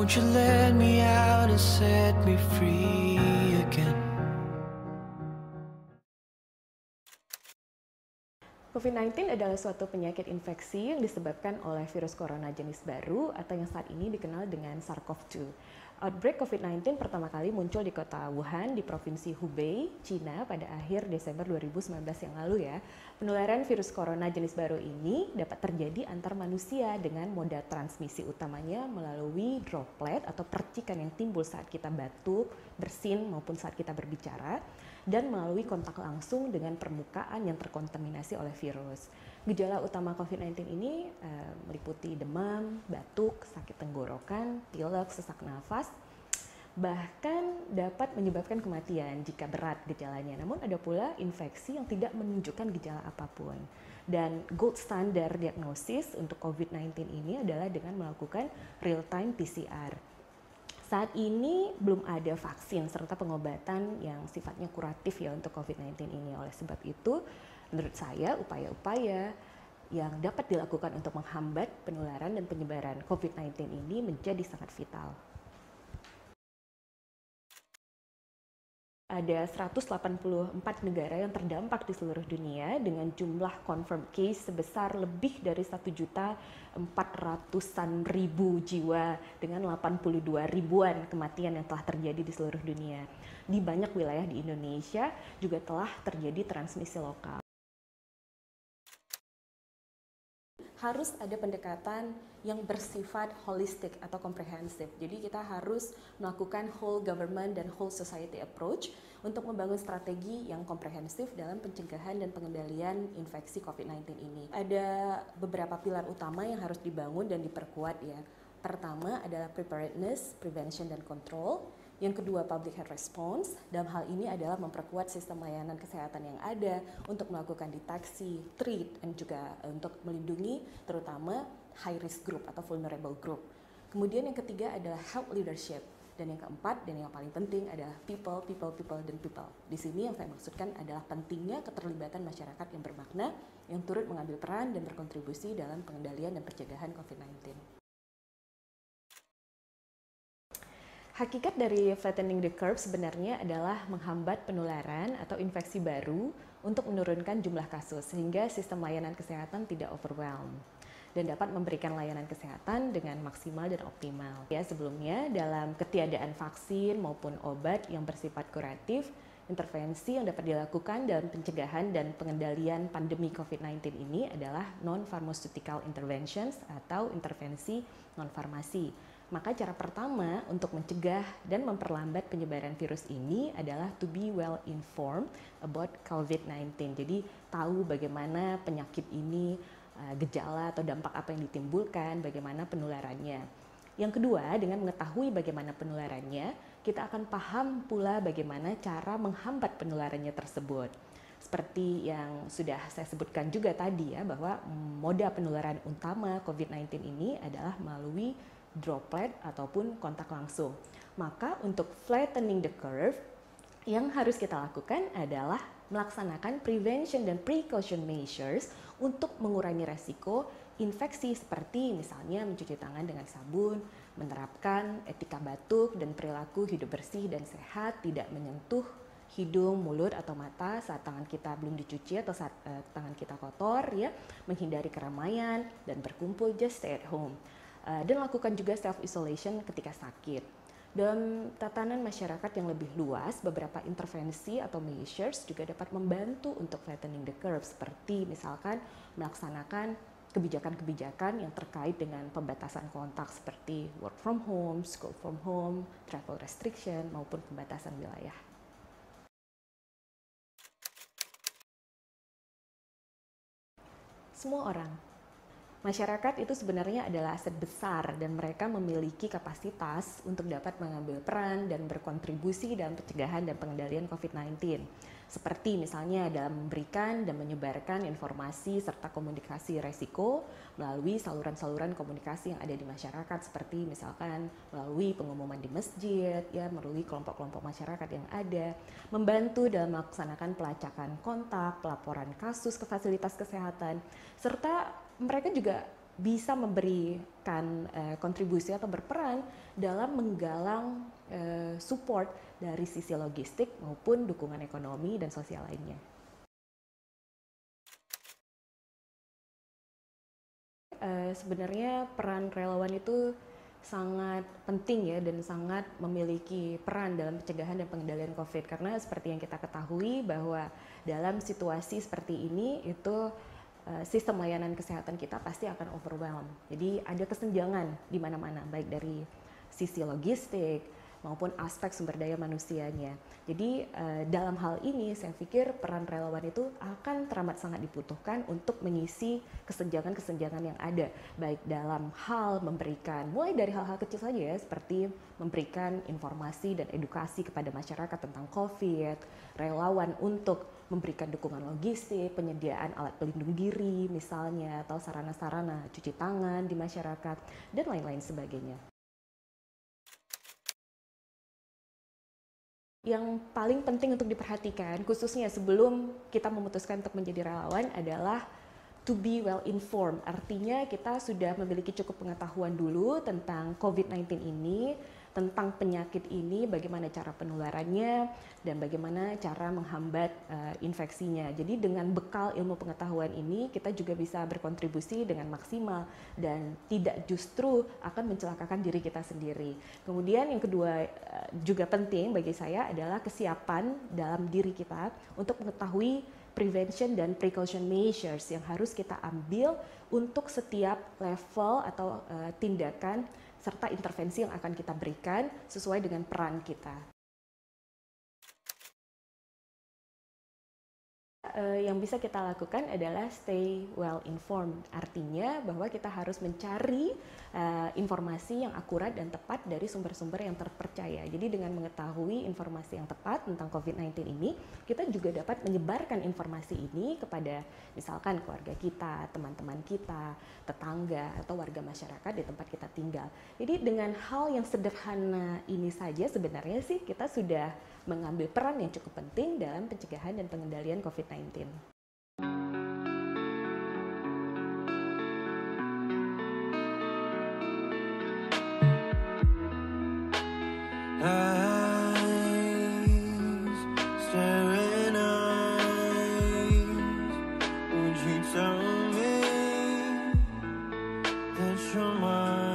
Won't you let me out and set me free again? COVID-19 adalah suatu penyakit infeksi yang disebabkan oleh virus corona jenis baru atau yang saat ini dikenal dengan SARS-CoV-2. Outbreak COVID-19 pertama kali muncul di kota Wuhan di provinsi Hubei, Cina pada akhir Desember 2019 yang lalu ya. Penularan virus corona jenis baru ini dapat terjadi antar manusia dengan moda transmisi utamanya melalui droplet atau percikan yang timbul saat kita batuk, bersin maupun saat kita berbicara, dan melalui kontak langsung dengan permukaan yang terkontaminasi oleh virus. Gejala utama COVID-19 ini meliputi demam, batuk, sakit tenggorokan, pilek, sesak nafas, bahkan dapat menyebabkan kematian jika berat gejalanya. Namun ada pula infeksi yang tidak menunjukkan gejala apapun. Dan gold standard diagnosis untuk COVID-19 ini adalah dengan melakukan real-time PCR. Saat ini belum ada vaksin serta pengobatan yang sifatnya kuratif ya untuk COVID-19 ini. Oleh sebab itu, menurut saya upaya-upaya yang dapat dilakukan untuk menghambat penularan dan penyebaran COVID-19 ini menjadi sangat vital. Ada 184 negara yang terdampak di seluruh dunia dengan jumlah confirmed case sebesar lebih dari 1.400.000 jiwa dengan 82 ribuan kematian yang telah terjadi di seluruh dunia. Di banyak wilayah di Indonesia juga telah terjadi transmisi lokal. Harus ada pendekatan yang bersifat holistik atau komprehensif. Jadi kita harus melakukan whole government dan whole society approach untuk membangun strategi yang komprehensif dalam pencegahan dan pengendalian infeksi COVID-19 ini. Ada beberapa pilar utama yang harus dibangun dan diperkuat ya. Pertama adalah preparedness, prevention, dan control. Yang kedua, public health response. Dalam hal ini adalah memperkuat sistem layanan kesehatan yang ada untuk melakukan deteksi, treat, dan juga untuk melindungi terutama high risk group atau vulnerable group. Kemudian yang ketiga adalah health leadership. Dan yang keempat dan yang paling penting adalah people, dan people. Di sini yang saya maksudkan adalah pentingnya keterlibatan masyarakat yang bermakna, yang turut mengambil peran dan berkontribusi dalam pengendalian dan pencegahan COVID-19. Hakikat dari flattening the curve sebenarnya adalah menghambat penularan atau infeksi baru untuk menurunkan jumlah kasus sehingga sistem layanan kesehatan tidak overwhelm dan dapat memberikan layanan kesehatan dengan maksimal dan optimal. Ya, sebelumnya dalam ketiadaan vaksin maupun obat yang bersifat kuratif, intervensi yang dapat dilakukan dalam pencegahan dan pengendalian pandemi COVID-19 ini adalah non-pharmaceutical interventions atau intervensi non-farmasi. Maka cara pertama untuk mencegah dan memperlambat penyebaran virus ini adalah to be well informed about COVID-19. Jadi tahu bagaimana penyakit ini, gejala atau dampak apa yang ditimbulkan, bagaimana penularannya. Yang kedua, dengan mengetahui bagaimana penularannya, kita akan paham pula bagaimana cara menghambat penularannya tersebut. Seperti yang sudah saya sebutkan juga tadi ya, bahwa moda penularan utama COVID-19 ini adalah melalui droplet ataupun kontak langsung. Maka untuk flattening the curve, yang harus kita lakukan adalah melaksanakan prevention dan precaution measures untuk mengurangi resiko infeksi seperti misalnya mencuci tangan dengan sabun, menerapkan etika batuk dan perilaku hidup bersih dan sehat, tidak menyentuh hidung, mulut, atau mata saat tangan kita belum dicuci atau saat tangan kita kotor, ya, menghindari keramaian dan berkumpul, just stay at home. Dan lakukan juga self-isolation ketika sakit. Dalam tatanan masyarakat yang lebih luas, beberapa intervensi atau measures juga dapat membantu untuk flattening the curve, seperti misalkan melaksanakan kebijakan-kebijakan yang terkait dengan pembatasan kontak seperti work from home, school from home, travel restriction, maupun pembatasan wilayah. Semua orang, masyarakat itu sebenarnya adalah aset besar dan mereka memiliki kapasitas untuk dapat mengambil peran dan berkontribusi dalam pencegahan dan pengendalian COVID-19. Seperti misalnya dalam memberikan dan menyebarkan informasi serta komunikasi resiko melalui saluran-saluran komunikasi yang ada di masyarakat, seperti misalkan melalui pengumuman di masjid, ya, melalui kelompok-kelompok masyarakat yang ada, membantu dalam melaksanakan pelacakan kontak, pelaporan kasus ke fasilitas kesehatan, serta mereka juga bisa memberikan kontribusi atau berperan dalam menggalang support dari sisi logistik maupun dukungan ekonomi dan sosial lainnya. Sebenarnya peran relawan itu sangat penting ya dan sangat memiliki peran dalam pencegahan dan pengendalian COVID, karena seperti yang kita ketahui bahwa dalam situasi seperti ini itu sistem layanan kesehatan kita pasti akan overwhelm. Jadi ada kesenjangan di mana-mana, baik dari sisi logistik maupun aspek sumber daya manusianya. Jadi dalam hal ini saya pikir peran relawan itu akan teramat sangat dibutuhkan untuk mengisi kesenjangan-kesenjangan yang ada, baik dalam hal memberikan, mulai dari hal-hal kecil saja ya, seperti memberikan informasi dan edukasi kepada masyarakat tentang COVID, relawan untuk memberikan dukungan logistik, penyediaan alat pelindung diri misalnya, atau sarana-sarana cuci tangan di masyarakat, dan lain-lain sebagainya. Yang paling penting untuk diperhatikan, khususnya sebelum kita memutuskan untuk menjadi relawan, adalah to be well informed. Artinya kita sudah memiliki cukup pengetahuan dulu tentang COVID-19 ini, tentang penyakit ini, bagaimana cara penularannya, dan bagaimana cara menghambat infeksinya. Jadi dengan bekal ilmu pengetahuan ini, kita juga bisa berkontribusi dengan maksimal dan tidak justru akan mencelakakan diri kita sendiri. Kemudian yang kedua juga penting bagi saya adalah kesiapan dalam diri kita untuk mengetahui prevention dan precaution measures yang harus kita ambil untuk setiap level atau tindakan serta intervensi yang akan kita berikan sesuai dengan peran kita. Yang bisa kita lakukan adalah stay well informed. Artinya bahwa kita harus mencari informasi yang akurat dan tepat dari sumber-sumber yang terpercaya. Jadi dengan mengetahui informasi yang tepat tentang COVID-19 ini, kita juga dapat menyebarkan informasi ini kepada misalkan keluarga kita, teman-teman kita, tetangga, atau warga masyarakat di tempat kita tinggal. Jadi dengan hal yang sederhana ini saja sebenarnya sih kita sudah mengambil peran yang cukup penting dalam pencegahan dan pengendalian COVID-19. Eyes, staring eyes, would you tell me that you're mine?